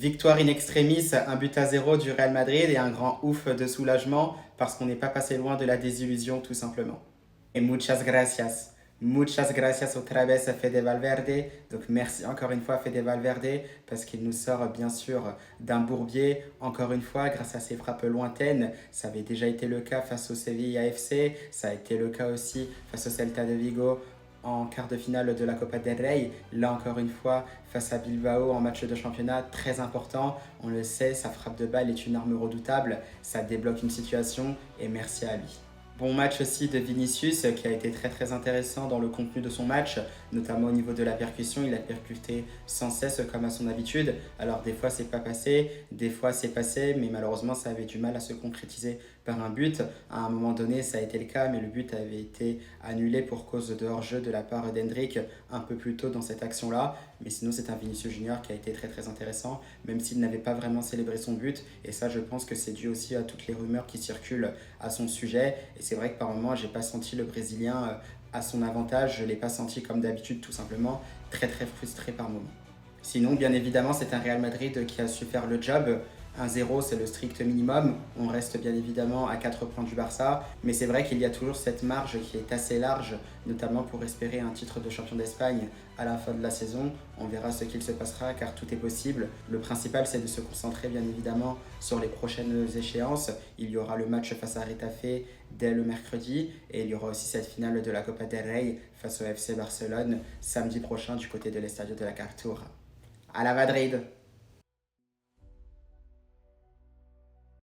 Victoire in extremis, un but à zéro du Real Madrid et un grand ouf de soulagement parce qu'on n'est pas passé loin de la désillusion tout simplement. Et muchas gracias. Muchas gracias otra vez a Fede Valverde. Donc merci encore une fois à Fede Valverde parce qu'il nous sort bien sûr d'un bourbier. Encore une fois, grâce à ses frappes lointaines. Ça avait déjà été le cas face au Sevilla FC. Ça a été le cas aussi face au Celta de Vigo en quart de finale de la Copa del Rey. Là encore une fois, face à Bilbao en match de championnat, très important. On le sait, sa frappe de balle est une arme redoutable. Ça débloque une situation et merci à lui. Bon match aussi de Vinicius qui a été très intéressant dans le contenu de son match, notamment au niveau de la percussion. Il a percuté sans cesse comme à son habitude. Alors des fois c'est pas passé, des fois c'est passé, mais malheureusement ça avait du mal à se concrétiser par un but. À un moment donné ça a été le cas, mais le but avait été annulé pour cause de hors-jeu de la part d'Hendrick un peu plus tôt dans cette action-là. Mais sinon c'est un Vinicius Junior qui a été très intéressant, même s'il n'avait pas vraiment célébré son but. Et ça je pense que c'est dû aussi à toutes les rumeurs qui circulent à son sujet. Et c'est vrai que par moments, j'ai pas senti le Brésilien à son avantage. Je l'ai pas senti comme d'habitude, tout simplement. Très frustré par moments. Sinon, bien évidemment, c'est un Real Madrid qui a su faire le job. 1-0, c'est le strict minimum. On reste bien évidemment à 4 points du Barça. Mais c'est vrai qu'il y a toujours cette marge qui est assez large, notamment pour espérer un titre de champion d'Espagne à la fin de la saison. On verra ce qu'il se passera car tout est possible. Le principal, c'est de se concentrer bien évidemment sur les prochaines échéances. Il y aura le match face à Retafe dès le mercredi et il y aura aussi cette finale de la Copa del Rey face au FC Barcelone samedi prochain du côté de l'Estadio de la Cartuja. À la Madrid!